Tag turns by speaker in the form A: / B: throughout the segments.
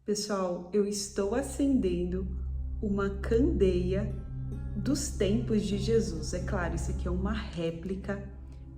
A: Pessoal, eu estou acendendo uma candeia dos tempos de Jesus. É claro, isso aqui é uma réplica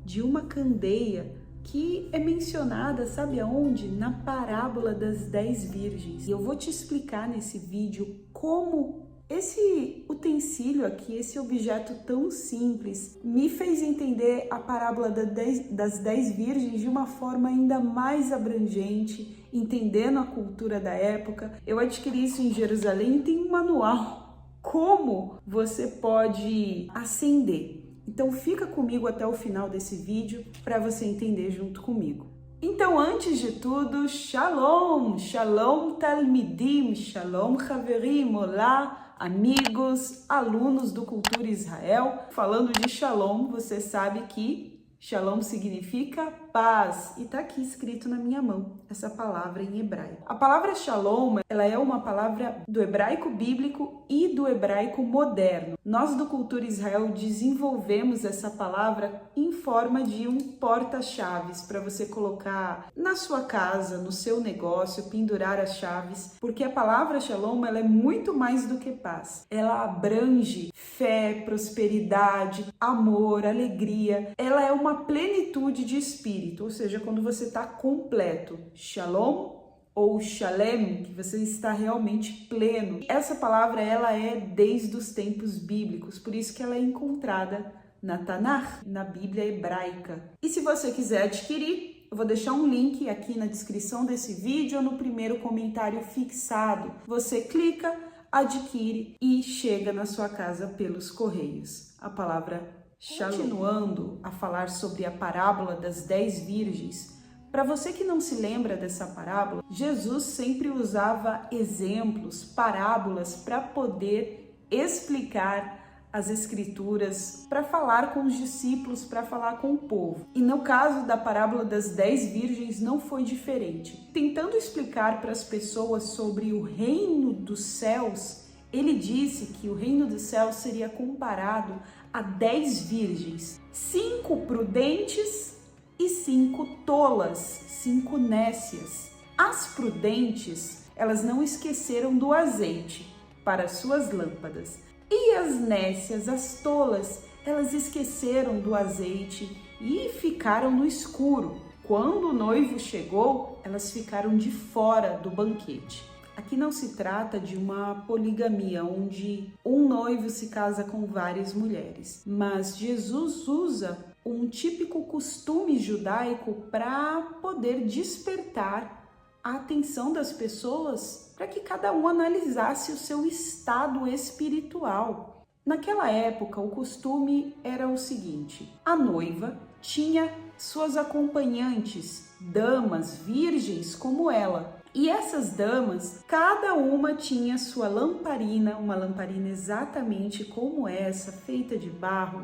A: de uma candeia que é mencionada, sabe aonde? Na parábola das 10 virgens. E eu vou te explicar nesse vídeo como esse utensílio aqui, esse objeto tão simples, me fez entender a parábola das 10 virgens de uma forma ainda mais abrangente, entendendo a cultura da época. Eu adquiri isso em Jerusalém e tem um manual como você pode acender. Então fica comigo até o final desse vídeo para você entender junto comigo. Então, antes de tudo, Shalom! Shalom Talmidim, Shalom Haverim, olá, amigos, alunos do Cultura Israel. Falando de Shalom, você sabe que Shalom significa paz e tá aqui escrito na minha mão essa palavra em hebraico. A palavra Shalom, ela é uma palavra do hebraico bíblico e do hebraico moderno. Nós do Cultura Israel desenvolvemos essa palavra em forma de um porta-chaves para você colocar na sua casa, no seu negócio, pendurar as chaves, porque a palavra Shalom, ela é muito mais do que paz. Ela abrange fé, prosperidade, amor, alegria. Ela é uma plenitude de espírito, ou seja, quando você está completo. Shalom ou Shalem, que você está realmente pleno. Essa palavra, ela é desde os tempos bíblicos, por isso que ela é encontrada na Tanakh, na Bíblia hebraica. E se você quiser adquirir, eu vou deixar um link aqui na descrição desse vídeo ou no primeiro comentário fixado. Você clica, adquire e chega na sua casa pelos correios. A palavra Shalom. Continuando a falar sobre a parábola das 10 virgens, para você que não se lembra dessa parábola, Jesus sempre usava exemplos, parábolas para poder explicar as escrituras, para falar com os discípulos, para falar com o povo. E no caso da parábola das 10 virgens não foi diferente. Tentando explicar para as pessoas sobre o reino dos céus, ele disse que o reino dos céus seria comparado a 10 virgens, 5 prudentes e 5 tolas, 5 nécias. As prudentes, elas não esqueceram do azeite para suas lâmpadas. E as nécias, as tolas, elas esqueceram do azeite e ficaram no escuro. Quando o noivo chegou, elas ficaram de fora do banquete. Aqui não se trata de uma poligamia, onde um noivo se casa com várias mulheres, mas Jesus usa um típico costume judaico para poder despertar a atenção das pessoas, para que cada um analisasse o seu estado espiritual. Naquela época, o costume era o seguinte: a noiva tinha suas acompanhantes, damas virgens como ela. E essas damas, cada uma tinha sua lamparina, uma lamparina exatamente como essa, feita de barro,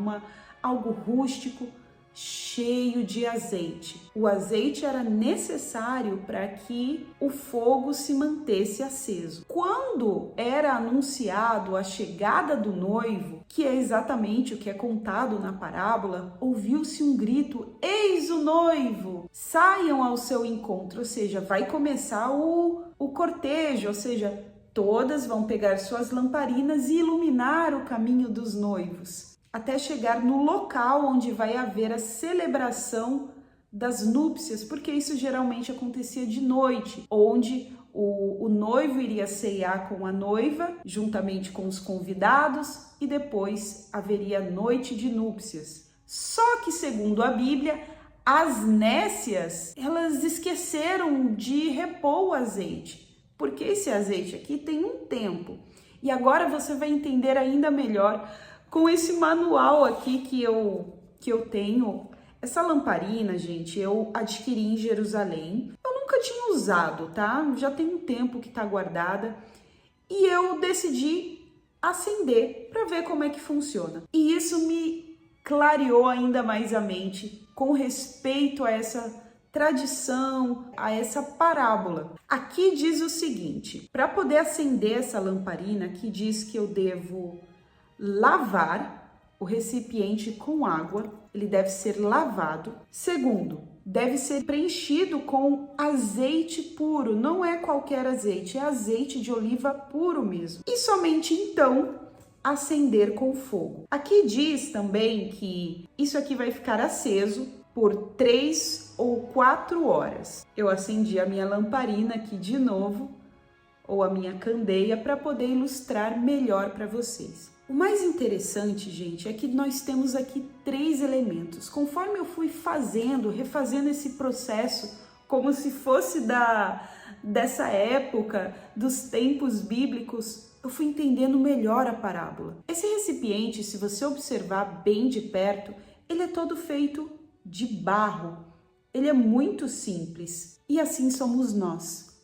A: algo rústico, cheio de azeite. O azeite era necessário para que o fogo se mantesse aceso. Quando era anunciado a chegada do noivo, que é exatamente o que é contado na parábola, ouviu-se um grito: "Eis o noivo! Saiam ao seu encontro!" Ou seja, vai começar o cortejo, ou seja, todas vão pegar suas lamparinas e iluminar o caminho dos noivos, até chegar no local onde vai haver a celebração das núpcias, porque isso geralmente acontecia de noite, onde o noivo iria ceiar com a noiva, juntamente com os convidados, e depois haveria noite de núpcias. Só que, segundo a Bíblia, as nécias, elas esqueceram de repor o azeite, porque esse azeite aqui tem um tempo. E agora você vai entender ainda melhor com esse manual aqui que eu tenho. Essa lamparina, gente, eu adquiri em Jerusalém. Eu nunca tinha usado, tá? Já tem um tempo que tá guardada. E eu decidi acender para ver como é que funciona. E isso me clareou ainda mais a mente com respeito a essa tradição, a essa parábola. Aqui diz o seguinte: para poder acender essa lamparina, aqui diz que eu devo lavar o recipiente com água, ele deve ser lavado. Segundo, deve ser preenchido com azeite puro, não é qualquer azeite, é azeite de oliva puro mesmo. E somente então acender com fogo. Aqui diz também que isso aqui vai ficar aceso por 3 ou 4 horas. Eu acendi a minha lamparina aqui de novo, ou a minha candeia, para poder ilustrar melhor para vocês. O mais interessante, gente, é que nós temos aqui 3 elementos. Conforme eu fui refazendo esse processo, como se fosse dessa época, dos tempos bíblicos, eu fui entendendo melhor a parábola. Esse recipiente, se você observar bem de perto, ele é todo feito de barro. Ele é muito simples. E assim somos nós.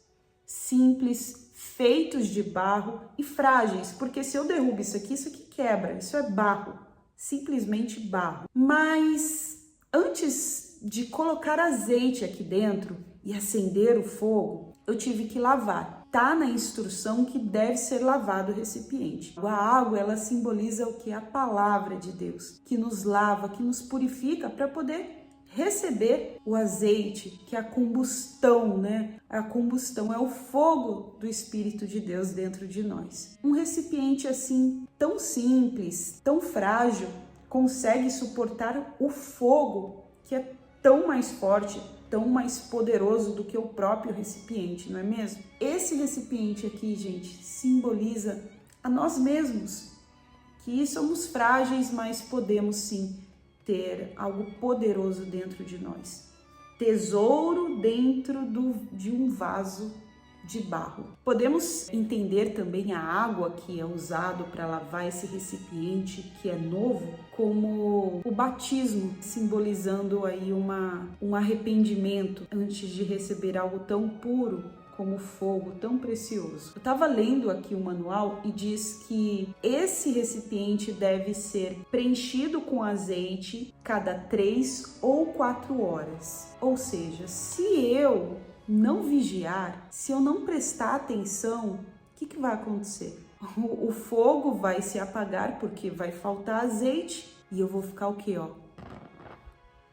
A: Simples, feitos de barro e frágeis, porque se eu derrubo isso aqui quebra, isso é barro, simplesmente barro. Mas antes de colocar azeite aqui dentro e acender o fogo, eu tive que lavar. Tá na instrução que deve ser lavado o recipiente. A água, ela simboliza o que? A palavra de Deus, que nos lava, que nos purifica para poder receber o azeite, que é a combustão, né? A combustão é o fogo do Espírito de Deus dentro de nós. Um recipiente assim, tão simples, tão frágil, consegue suportar o fogo, que é tão mais forte, tão mais poderoso do que o próprio recipiente, não é mesmo? Esse recipiente aqui, gente, simboliza a nós mesmos, que somos frágeis, mas podemos sim ter algo poderoso dentro de nós. Tesouro dentro de um vaso de barro. Podemos entender também a água que é usado para lavar esse recipiente que é novo como o batismo, simbolizando aí um arrependimento antes de receber algo tão puro como fogo, tão precioso. Eu estava lendo aqui o manual e diz que esse recipiente deve ser preenchido com azeite cada 3 ou 4 horas. Ou seja, se eu não vigiar, se eu não prestar atenção, o que vai acontecer? O fogo vai se apagar porque vai faltar azeite e eu vou ficar o quê?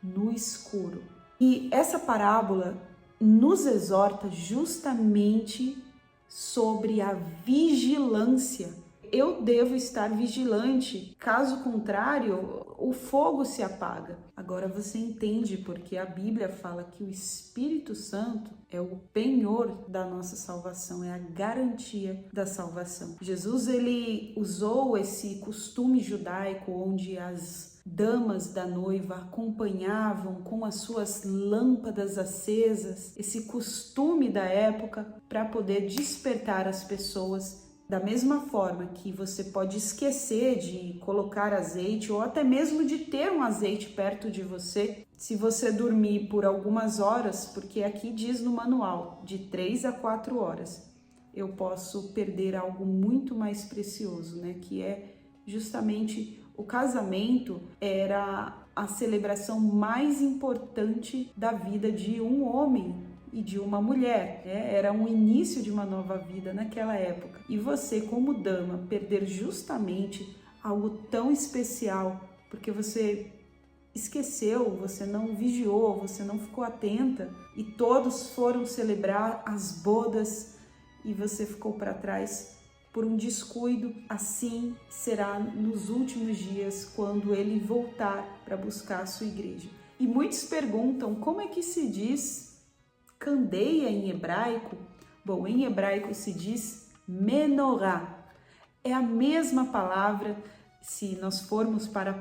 A: No escuro. E essa parábola nos exorta justamente sobre a vigilância. Eu devo estar vigilante, caso contrário, o fogo se apaga. Agora você entende porque a Bíblia fala que o Espírito Santo é o penhor da nossa salvação, é a garantia da salvação. Jesus, ele usou esse costume judaico onde as damas da noiva acompanhavam com as suas lâmpadas acesas, esse costume da época para poder despertar as pessoas. Da mesma forma que você pode esquecer de colocar azeite ou até mesmo de ter um azeite perto de você, se você dormir por algumas horas, porque aqui diz no manual, de 3 a 4 horas, eu posso perder algo muito mais precioso, né? Que é justamente o casamento. Era a celebração mais importante da vida de um homem e de uma mulher, né? Era um início de uma nova vida naquela época. E você, como dama, perder justamente algo tão especial, porque você esqueceu, você não vigiou, você não ficou atenta, e todos foram celebrar as bodas e você ficou para trás por um descuido. Assim será nos últimos dias, quando ele voltar para buscar a sua igreja. E muitos perguntam como é que se diz candeia em hebraico. Bom, em hebraico se diz menorá. É a mesma palavra. Se nós formos para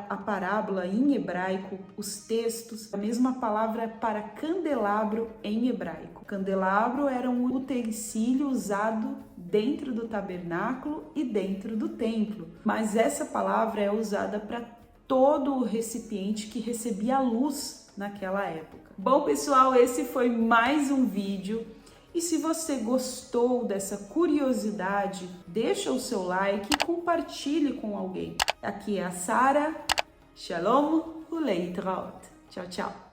A: a parábola em hebraico, os textos, a mesma palavra para candelabro em hebraico. Candelabro era um utensílio usado dentro do tabernáculo e dentro do templo, mas essa palavra é usada para todo o recipiente que recebia a luz naquela época. Bom, pessoal, esse foi mais um vídeo. E se você gostou dessa curiosidade, deixa o seu like e compartilhe com alguém. Aqui é a Sara. Shalom uleitraot. Tchau, tchau.